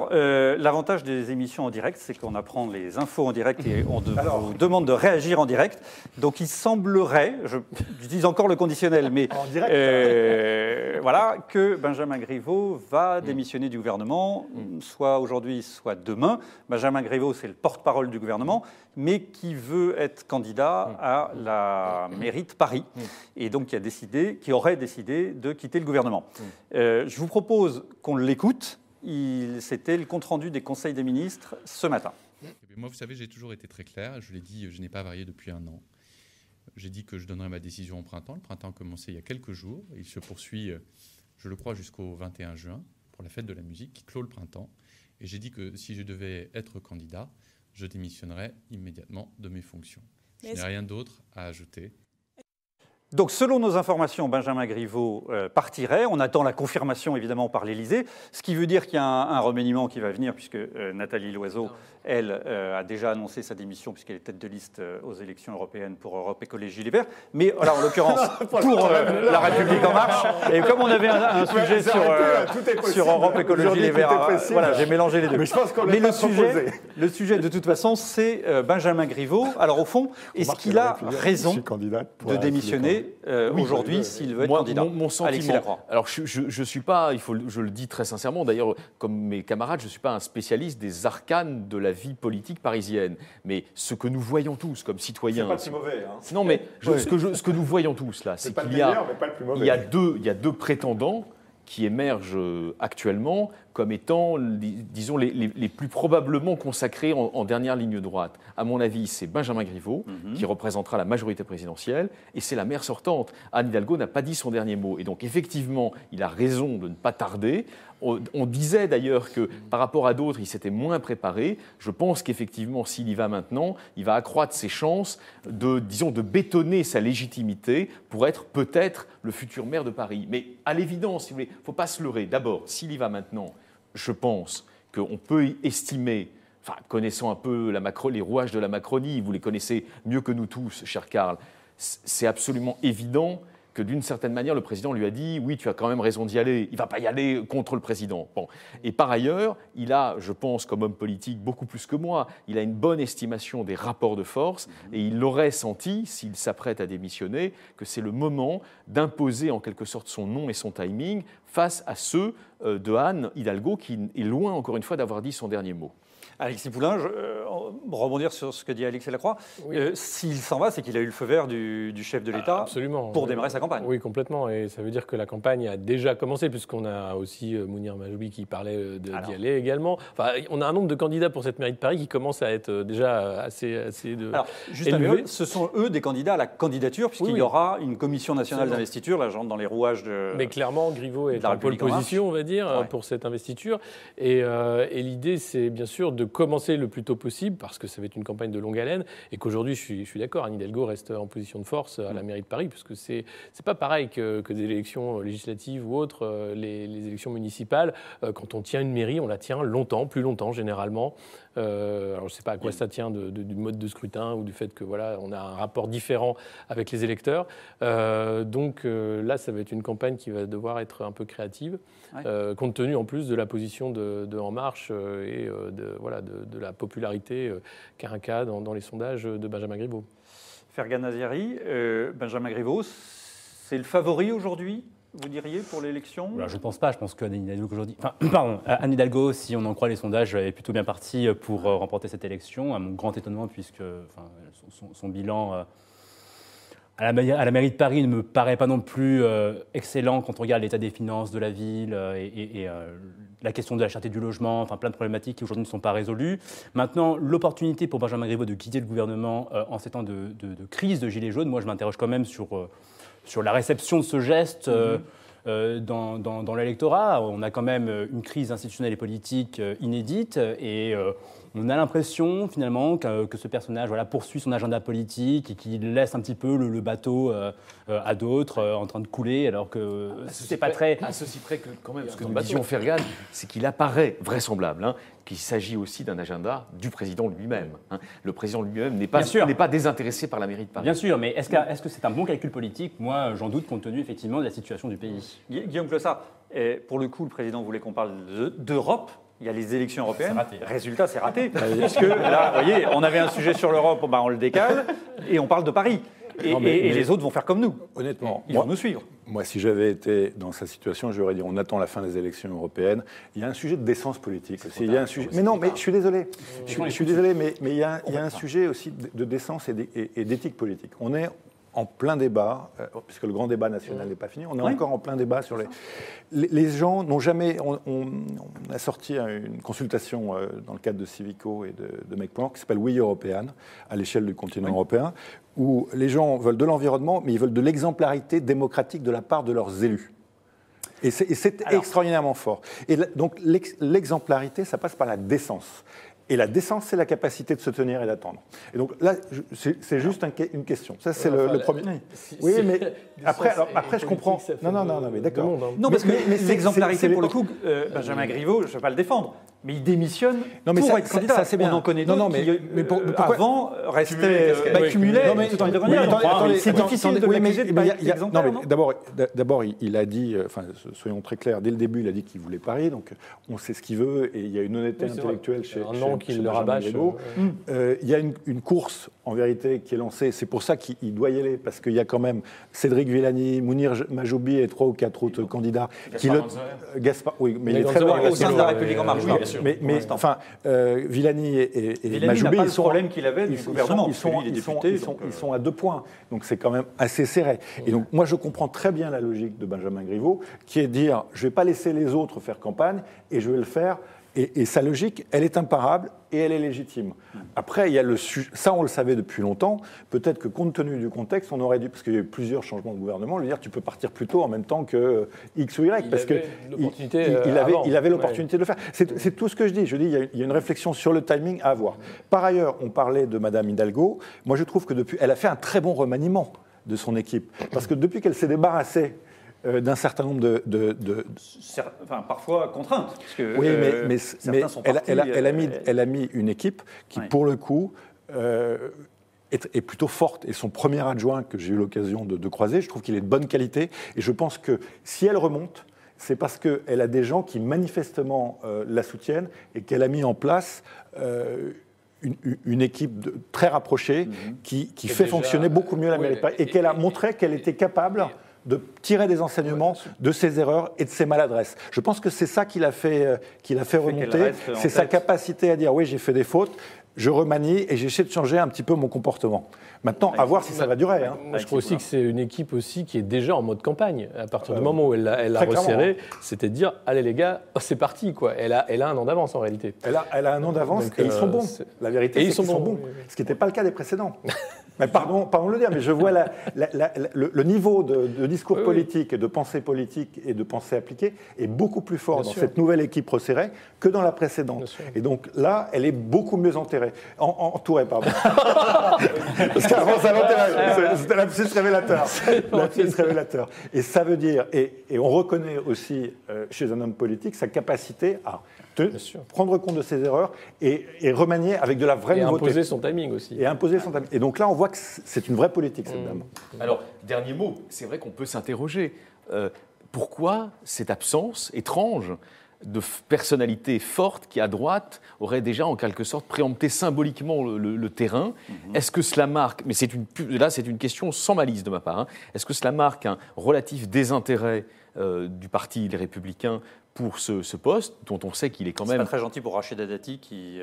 Alors, l'avantage des émissions en direct, c'est qu'on apprend les infos en direct et on vous demande de réagir en direct. Donc, il semblerait, j'utilise encore le conditionnel, mais en direct, voilà, que Benjamin Griveaux va démissionner du gouvernement, soit aujourd'hui, soit demain. Benjamin Griveaux, c'est le porte-parole du gouvernement, mais qui veut être candidat à la mairie de Paris, et donc qui aurait décidé de quitter le gouvernement. Je vous propose qu'on l'écoute. C'était le compte-rendu des conseils des ministres ce matin. Moi, vous savez, j'ai toujours été très clair. Je l'ai dit, je n'ai pas varié depuis un an. J'ai dit que je donnerais ma décision au printemps. Le printemps a commencé il y a quelques jours. Il se poursuit, je le crois, jusqu'au 21 juin pour la fête de la musique qui clôt le printemps. Et j'ai dit que si je devais être candidat, je démissionnerais immédiatement de mes fonctions. Je n'ai rien d'autre à ajouter. Donc, selon nos informations, Benjamin Griveaux partirait. On attend la confirmation, évidemment, par l'Élysée, ce qui veut dire qu'il y a un remaniement qui va venir, puisque Nathalie Loiseau, elle, a déjà annoncé sa démission, puisqu'elle est tête de liste aux élections européennes pour Europe Écologie Les Verts. Mais, voilà, en l'occurrence, pour La République En Marche. Et comme on avait un sujet sur Europe Écologie Les Verts, voilà, j'ai mélangé les deux. Mais je pense qu'on Mais le sujet, de toute façon, c'est Benjamin Griveaux. Alors, au fond, est-ce qu'il a raison de démissionner aujourd'hui s'il veut être candidat? Mon sentiment, alors je suis pas, je le dis très sincèrement, d'ailleurs, comme mes camarades, je ne suis pas un spécialiste des arcanes de la vie politique parisienne. Mais ce que nous voyons tous comme citoyens... C'est pas le plus mauvais. Hein. Non, mais ce que nous voyons tous, là, c'est qu'il y a deux prétendants qui émergent actuellement comme étant, disons, les plus probablement consacrés en dernière ligne droite. À mon avis, c'est Benjamin Griveaux, qui représentera la majorité présidentielle, et c'est la maire sortante. Anne Hidalgo n'a pas dit son dernier mot. Et donc, effectivement, il a raison de ne pas tarder. On disait d'ailleurs que par rapport à d'autres, il s'était moins préparé. Je pense qu'effectivement, s'il y va maintenant, il va accroître ses chances de bétonner sa légitimité pour être peut-être le futur maire de Paris. Mais à l'évidence, si vous voulez, il ne faut pas se leurrer. D'abord, s'il y va maintenant, je pense qu'on peut estimer, connaissant un peu les rouages de la Macronie, vous les connaissez mieux que nous tous, cher Karl, c'est absolument évident que d'une certaine manière, le président lui a dit « oui, tu as quand même raison d'y aller, il ne va pas y aller contre le président ». Bon. Et par ailleurs, il a, je pense, comme homme politique, beaucoup plus que moi, il a une bonne estimation des rapports de force et il l'aurait senti, s'il s'apprête à démissionner, que c'est le moment d'imposer en quelque sorte son nom et son timing face à ceux de Anne Hidalgo qui est loin, encore une fois, d'avoir dit son dernier mot. Alexis Poulain, rebondir sur ce que dit Alexis Lacroix. Oui. S'il s'en va, c'est qu'il a eu le feu vert du chef de l'État pour démarrer sa campagne. Oui, complètement. Et ça veut dire que la campagne a déjà commencé, puisqu'on a aussi Mounir Mahjoubi qui parlait d'y aller également. Enfin, on a un nombre de candidats pour cette mairie de Paris qui commence à être déjà assez Alors, juste élevé. Ce sont eux des candidats à la candidature, puisqu'il y aura une commission nationale d'investiture, là, dans les rouages de. Mais clairement, Griveaux est en pole position, on va dire, pour cette investiture. Et l'idée, c'est bien sûr de commencer le plus tôt possible, parce que ça va être une campagne de longue haleine, et qu'aujourd'hui, je suis d'accord, Anne Hidalgo reste en position de force à la mairie de Paris, parce que c'est pas pareil que des élections législatives ou autres, les élections municipales. Quand on tient une mairie, on la tient longtemps, plus longtemps généralement. Alors je ne sais pas à quoi ça tient du mode de scrutin ou du fait que voilà, on a un rapport différent avec les électeurs. Donc là, ça va être une campagne qui va devoir être un peu créative, compte tenu en plus de la position de En Marche et de la popularité qu'a un cas dans les sondages de Benjamin Griveaux. Fergan Aziari, Benjamin Griveaux, c'est le favori aujourd'hui, vous diriez, pour l'élection? Je ne pense pas. Je pense qu'Anne Hidalgo aujourd'hui. Anne Hidalgo, si on en croit les sondages, est plutôt bien partie pour remporter cette élection, à mon grand étonnement, puisque son bilan à la mairie de Paris ne me paraît pas non plus excellent quand on regarde l'état des finances de la ville et la question de la cherté du logement, plein de problématiques qui aujourd'hui ne sont pas résolues. Maintenant, l'opportunité pour Benjamin Griveaux de quitter le gouvernement en ces temps de crise de gilets jaunes, moi je m'interroge quand même sur la réception de ce geste dans l'électorat. On a quand même une crise institutionnelle et politique inédite et on a l'impression finalement que ce personnage poursuit son agenda politique et qu'il laisse un petit peu le bateau à d'autres en train de couler alors que c'est pas très... À ceci près que quand même, ce que nous disions Fergan, c'est qu'il apparaît vraisemblable qu'il s'agit aussi d'un agenda du président lui-même. Le président lui-même n'est pas désintéressé par la mairie de Paris. Bien sûr, mais est-ce que c'est un bon calcul politique? Moi, j'en doute compte tenu effectivement de la situation du pays. Guillaume Clossard, pour le coup, le président voulait qu'on parle d'Europe. il y a les élections européennes. Résultat, c'est raté. Puisque là, vous voyez, on avait un sujet sur l'Europe, on le décale, et on parle de Paris. Et les autres vont faire comme nous. Honnêtement, ils vont nous suivre. Moi, si j'avais été dans sa situation, j'aurais dit on attend la fin des élections européennes. Il y a un sujet de décence politique aussi. Il y a un sujet... Mais non, mais je suis désolé. Je suis désolé, mais il y a un sujet aussi de décence et d'éthique politique. On est en plein débat, puisque le grand débat national n'est pas fini, on est encore en plein débat sur les gens n'ont jamais... On a sorti une consultation dans le cadre de Civico et de MakePlan qui s'appelle We European, à l'échelle du continent européen, où les gens veulent de l'environnement, mais ils veulent de l'exemplarité démocratique de la part de leurs élus. Et c'est extraordinairement fort. Et donc l'exemplarité, ça passe par la décence. Et la décence, c'est la capacité de se tenir et d'attendre. Et donc là, c'est juste une question. Ça, c'est le premier. Oui, mais après, je comprends. Non, mais d'accord. Non, parce que l'exemplarité, pour le coup, Benjamin Griveaux, je ne vais pas le défendre, mais il démissionne pour être candidat. Ça, c'est bien. On en connaît d'autres qui, avant, restaient cumulaires. C'est difficile de l'accuser de ne pas être exemplaire. D'abord, il a dit, soyons très clairs, dès le début, il a dit qu'il voulait Paris, donc on sait ce qu'il veut, et il y a une honnêteté intellectuelle chez qu'il le rabâche. Il y a une course, en vérité, qui est lancée. C'est pour ça qu'il doit y aller, parce qu'il y a quand même Cédric Villani, Mounir Majoubi et 3 ou 4 autres candidats. Gaspard, oui, mais il est très loin. Au sein de la République en marche, oui, bien sûr. Mais enfin, Villani et Majoubi, ils sont problème qu'il avait du gouvernement. Ils sont à 2 points. Donc c'est quand même assez serré. Et donc moi, je comprends très bien la logique de Benjamin Griveaux, qui est de dire, je ne vais pas laisser les autres faire campagne, et je vais le faire. Et sa logique, elle est imparable et elle est légitime. Après, il y a ça, on le savait depuis longtemps. Peut-être que compte tenu du contexte, on aurait dû, parce qu'il y a eu plusieurs changements de gouvernement, lui dire tu peux partir plus tôt en même temps que X ou Y, parce qu'il avait l'opportunité de le faire. C'est tout ce que je dis. Je dis il y a une réflexion sur le timing à avoir. Par ailleurs, on parlait de Madame Hidalgo. Moi, je trouve que elle a fait un très bon remaniement de son équipe, parce que depuis qu'elle s'est débarrassée d'un certain nombre enfin, parfois contraintes. Parce que, oui, mais elle a mis une équipe qui, pour le coup, est plutôt forte. Et son premier adjoint, que j'ai eu l'occasion de croiser, je trouve qu'il est de bonne qualité. Et je pense que si elle remonte, c'est parce qu'elle a des gens qui manifestement la soutiennent et qu'elle a mis en place une équipe très rapprochée qui fait fonctionner beaucoup mieux la mairie de Paris et qu'elle a montré qu'elle était capable de tirer des enseignements de ses erreurs et de ses maladresses. Je pense que c'est ça qui l'a fait remonter, c'est sa capacité à dire oui, j'ai fait des fautes, je remanie et j'essaie de changer un petit peu mon comportement. Maintenant, à voir si ça va durer. Moi, je crois aussi que c'est une équipe aussi qui est déjà en mode campagne. À partir du moment où elle l'a resserré, c'était de dire allez les gars, c'est parti quoi. Elle a un an d'avance en réalité. Elle a un an d'avance et ils sont bons. La vérité, c'est qu'ils sont bons. Ce qui n'était pas le cas des précédents. Mais pardon de le dire, mais je vois le niveau de discours politique, de pensée politique et de pensée appliquée est beaucoup plus fort dans cette nouvelle équipe resserrée que dans la précédente. Et donc là, elle est beaucoup mieux entourée. Entourée, pardon. Parce qu'avant, ça l'enterrait. C'était l'abscisse révélateur. L'abscisse révélateur. Et ça veut dire, et on reconnaît aussi chez un homme politique sa capacité à prendre compte de ses erreurs et remanier avec de la vraie nouveauté. Et imposer son timing aussi. Et donc là, on voit que c'est une vraie politique, cette dame. Alors, dernier mot, c'est vrai qu'on peut s'interroger. Pourquoi cette absence étrange de personnalités fortes qui, à droite, auraient déjà en quelque sorte préempté symboliquement le terrain? Est-ce que cela marque, mais c'est une question sans malice de ma part, est-ce que cela marque un relatif désintérêt du parti Les Républicains pour ce poste, dont on sait qu'il est quand même... C'est pas très gentil pour Rachida Dati qui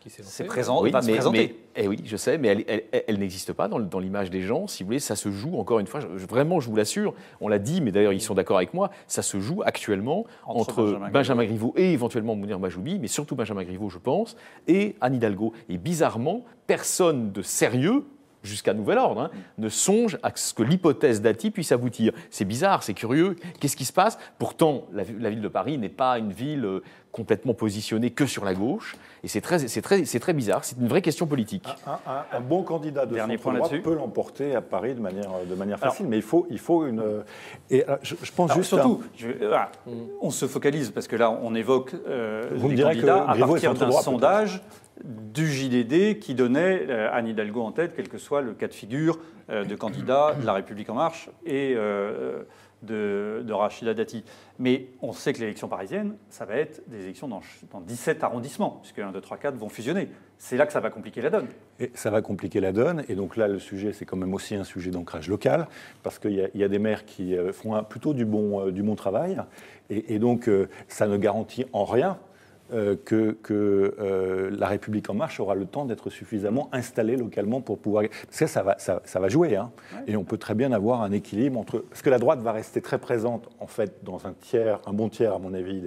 s'est présentée. Oui, je sais, mais elle n'existe pas dans l'image des gens. Si vous voulez, ça se joue, encore une fois, vraiment, je vous l'assure, on l'a dit, mais d'ailleurs, ils sont d'accord avec moi, ça se joue actuellement entre Benjamin Griveaux et éventuellement Mounir Majoubi, mais surtout Benjamin Griveaux, je pense, et Anne Hidalgo. Et bizarrement, personne de sérieux, jusqu'à nouvel ordre, ne songe à ce que l'hypothèse Dati puisse aboutir. C'est bizarre, c'est curieux. Qu'est-ce qui se passe? Pourtant, la ville de Paris n'est pas une ville complètement positionnée que sur la gauche. Et c'est très bizarre. C'est une vraie question politique. Un bon candidat de centre-droit peut l'emporter à Paris de manière facile. Mais il faut une... Et je pense alors, juste... Surtout, on se focalise, parce que là, on évoque les candidats à partir d'un sondage du JDD qui donnait Anne Hidalgo en tête, quel que soit le cas de figure de candidat de La République En Marche et de Rachida Dati. Mais on sait que l'élection parisienne, ça va être des élections dans 17 arrondissements, puisque 1, 2, 3, 4 vont fusionner. C'est là que ça va compliquer la donne. Et ça va compliquer la donne. Et donc là, le sujet, c'est quand même aussi un sujet d'ancrage local, parce qu'il y a des maires qui font plutôt du bon travail. Et donc, ça ne garantit en rien que La République En Marche aura le temps d'être suffisamment installée localement pour pouvoir... Parce que ça va jouer, hein. Ouais. Et on peut très bien avoir un équilibre entre... Parce que la droite va rester très présente, en fait, dans un bon tiers, à mon avis.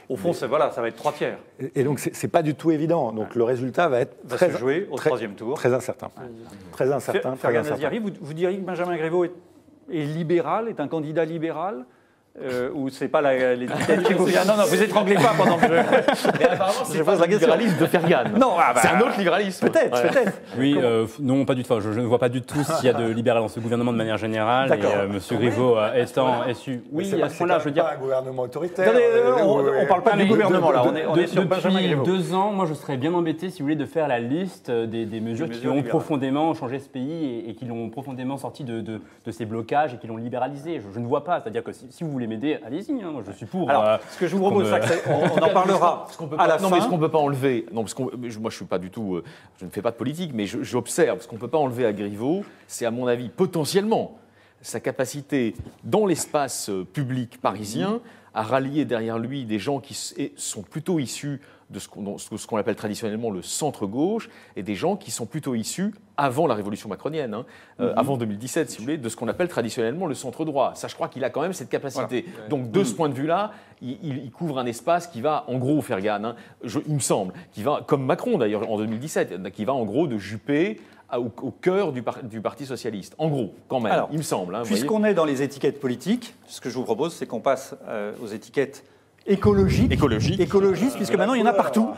Au fond, ça va être 3 tiers. Et donc, c'est pas du tout évident. Donc, le résultat va être se jouer au troisième tour. Très incertain. Très incertain. Fergan Aziari, vous diriez que Benjamin Griveaux est libéral, est un candidat libéral ou c'est pas l'étiquette qui vous vient? Non, vous étranglez pas pendant que Mais apparemment, c'est pas le libéralisme de Fergan. Non, c'est un autre libéralisme. Peut-être. Oui, non, pas du tout. Je ne vois pas du tout s'il y a de libéral dans ce gouvernement de manière générale. Et M. Griveaux étant SU. Oui, à ce point-là, je veux dire. C'est pas un gouvernement autoritaire. On ne parle pas du gouvernement, là. On est sur Benjamin Griveaux. Depuis 2 ans, moi, je serais bien embêté, si vous voulez, de faire la liste des mesures qui ont profondément changé ce pays et qui l'ont profondément sorti de ces blocages et qui l'ont libéralisé. Je ne vois pas. C'est-à-dire que si vous voulez m'aider, allez-y. Moi, je suis pour. Alors, ce que je vous propose, on en parlera à la fin. Non, mais ce qu'on ne peut pas enlever, moi je suis pas du tout, je ne fais pas de politique, mais j'observe, ce qu'on ne peut pas enlever à Griveaux, c'est à mon avis potentiellement sa capacité dans l'espace public parisien à rallier derrière lui des gens qui sont plutôt issus de ce qu'on appelle traditionnellement le centre-gauche et des gens qui sont plutôt issus, avant la révolution macronienne, avant 2017, si vous voulez, de ce qu'on appelle traditionnellement le centre-droit. Ça, je crois qu'il a quand même cette capacité. Voilà. Donc, de ce point de vue-là, il couvre un espace qui va, en gros, Fergan, il me semble, qui va, comme Macron d'ailleurs en 2017, qui va en gros de Juppé au cœur du Parti socialiste. En gros, quand même, alors, il me semble. Puisqu'on est dans les étiquettes politiques, ce que je vous propose, c'est qu'on passe aux étiquettes écologistes, puisque maintenant il y en a partout.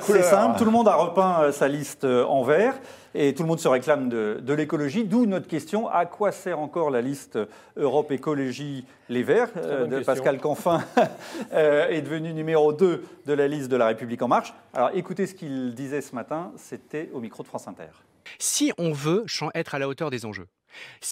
C'est simple, tout le monde a repeint sa liste en vert et tout le monde se réclame de l'écologie. D'où notre question, à quoi sert encore la liste Europe Écologie Les Verts de Pascal Canfin est devenu numéro 2 de la liste de La République En Marche. Alors écoutez ce qu'il disait ce matin, c'était au micro de France Inter. Si on veut être à la hauteur des enjeux,